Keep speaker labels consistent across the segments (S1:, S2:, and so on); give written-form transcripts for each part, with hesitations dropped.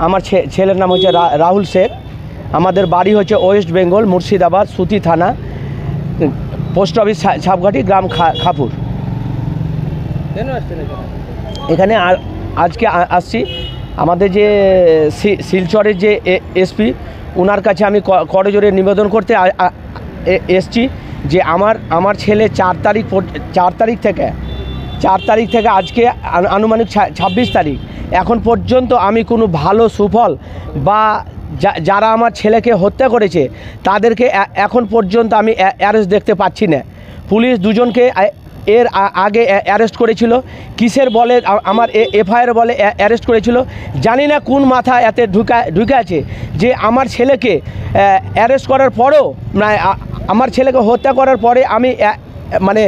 S1: আমার ছেলের নাম হচ্ছে রাহুল শেখ। আমাদের বাড়ি হচ্ছে ওয়েস্ট বেঙ্গল, মুর্শিদাবাদ, সুতি থানা, পোস্ট অফিস ছাপঘাটি, গ্রাম খাপুর। এখানে আজকে আসছি আমাদের যে শিলচরের যে এসপি, ওনার কাছে আমি করজোরে নিবেদন করতে এসছি যে আমার ছেলে 4 তারিখ থেকে আজকে আনুমানিক 26 তারিখ এখন পর্যন্ত আমি কোনো ভালো সুফল বা যারা আমার ছেলেকে হত্যা করেছে তাদেরকে এখন পর্যন্ত আমি অ্যারেস্ট দেখতে পাচ্ছি না। পুলিশ দুজনকে এর আগে অ্যারেস্ট করেছিল, কিসের বলে আমার এফআইআর বলে অ্যারেস্ট করেছিল, জানি না কোন মাথা এতে ঢুকে আছে যে আমার ছেলেকে অ্যারেস্ট করার পরেও আমার ছেলেকে হত্যা করার পরে আমি মানে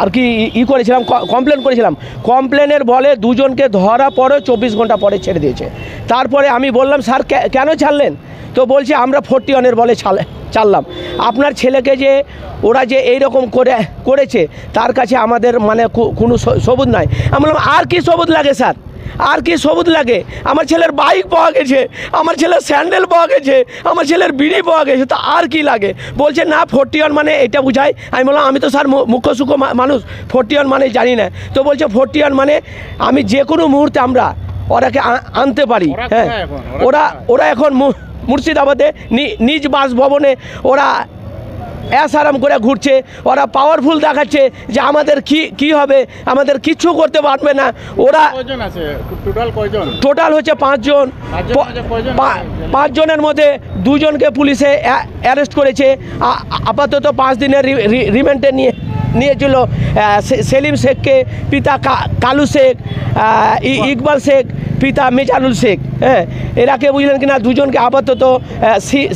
S1: আর কি করেছিলাম, কমপ্লেন করেছিলাম। কমপ্লেনের বলে দুজনকে ধরা পরে 24 ঘন্টা পরে ছেড়ে দিয়েছে। তারপরে আমি বললাম স্যার কেন ছাড়লেন? তো বলছে আমরা 41 বলে ছাড়লাম। আপনার ছেলেকে যে ওরা যে এইরকম করেছে তার কাছে আমাদের মানে কোনো সবুত নাই। আমি বললাম আর কি সবুত লাগে স্যার, আর কি সবুত লাগে? আমার ছেলের বাইক পাওয়া গেছে, আমার ছেলের স্যান্ডেল পাওয়া গেছে, আমার ছেলের বিড়ি পাওয়া গেছে, তা আর কি লাগে? বলছে না 41 মানে এটা বুঝায়। আমি বললাম আমি তো স্যার মুখ্য সূক্ষ্ম মানুষ, 41 মানে জানি না। তো বলছে 41 মানে আমি যে কোনো মুহূর্তে আমরা ওরাকে আনতে পারি। হ্যাঁ, ওরা এখন মুর্শিদাবাদে নিজ বাসভবনে ওরা আরাম করে ঘুরছে, ওরা পাওয়ারফুল দেখাচ্ছে যে আমাদের কি হবে, আমাদের কিচ্ছু করতে পারবে না। ওরা টোটাল হচ্ছে 5 জন। 5 জনের মধ্যে 2 জনকে পুলিশে অ্যারেস্ট করেছে। আপাতত 5 দিনের রিমান্ডে নিয়েছিল সেলিম শেখকে, পিতা কালু শেখ, ইকবাল শেখ, পিতা মেজানুল শেখ। হ্যাঁ, এরাকে বুঝলেন কিনা 2 জনকে আপাতত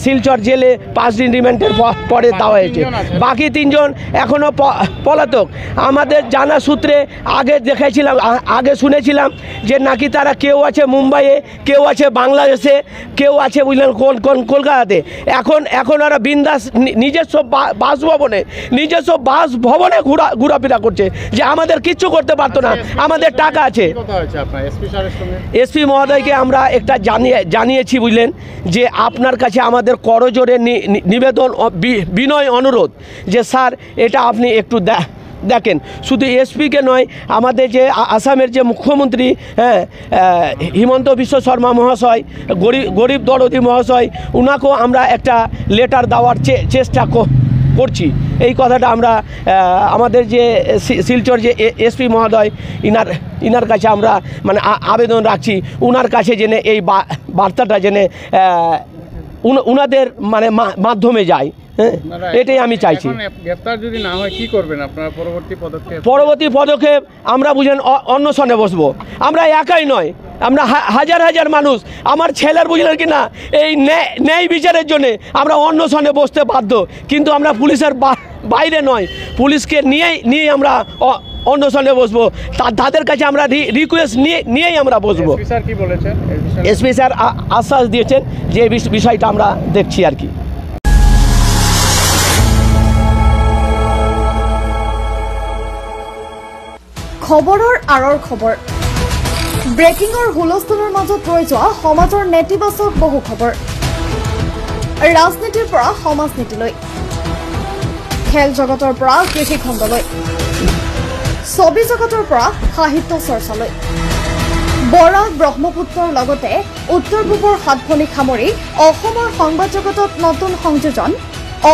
S1: শিলচর জেলে 5 দিন রিমান্ডের পরে দেওয়া হয়েছে। বাকি 3 জন এখনও পলাতক। আমাদের জানা সূত্রে আগে দেখেছিলাম, আগে শুনেছিলাম যে নাকি তারা কেউ আছে মুম্বাইয়ে, কেউ আছে বাংলাদেশে, কেউ আছে বুঝলেন কলকাতাতে। এখন ওরা বিন্দাস নিজস্ব বাসভবনে ঘোরাফেরা করছে যে আমাদের কিচ্ছু করতে পারতো না, আমাদের টাকা আছে। এসপি মহোদয়কে আমরা একটা জানিয়েছি বুঝলেন যে আপনার কাছে আমাদের করজোরে নিবেদন, বিনয় অনুরোধ যে স্যার এটা আপনি একটু দেখেন। শুধু এসপিকে নয়, আমাদের যে আসামের যে মুখ্যমন্ত্রী হিমন্ত বিশ্ব শর্মা মহাশয়, গরিব দরদি মহাশয়, ওনাকেও আমরা একটা লেটার দেওয়ার চেষ্টা করছি। এই কথাটা আমরা আমাদের যে শিলচর যে এসপি মহোদয় ইনার কাছে আমরা মানে আবেদন রাখছি, উনার কাছে যেন এই বার্তাটা যেন উনাদের মানে মাধ্যমে যায়। হ্যাঁ, এটাই আমি চাইছি।
S2: গ্রেফতার যদি না হয় কি করবেন আপনারা?
S1: পরবর্তী পদক্ষেপ আমরা বুঝেন অন্বেষণে বসবো। আমরা একাই নয়, আমরা হাজার মানুষ। আমার ছেলের বুঝলেন কি না এই ন্যায় বিচারের জন্য আমরা অন্বেষণে বসতে বাধ্য, কিন্তু আমরা পুলিশের বাইরে নয়, পুলিশকে নিয়েই আমরা অন্বেষণে বসবো। তাদের কাছে আমরা রিকোয়েস্ট নিয়েই আমরা বসবো। এসপি স্যার আশ্বাস দিয়েছেন যে বিষয়টা আমরা দেখছি আর কি।
S3: খবৰৰ আঁৰৰ খবৰ ব্ৰেকিঙৰ হুলস্থুলৰ মাজত ৰৈ যোৱা সমাজৰ নেতিবাচক বহু খবৰ ৰাজনীতিৰ পৰা সমাজনীতিলৈ খেল জগতৰ পৰা কৃষি খণ্ডলৈ ছবি জগতৰ পৰা সাহিত্য চৰ্চালৈ বৰাক ব্ৰহ্মপুত্ৰৰ লগতে উত্তৰ পূবৰ সাতভনী সামৰি অসমৰ সংবাদ জগতত নতুন সংযোজন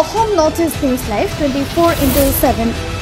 S3: অসম নৰ্থ ইষ্ট নিউজ লাইভ 24/7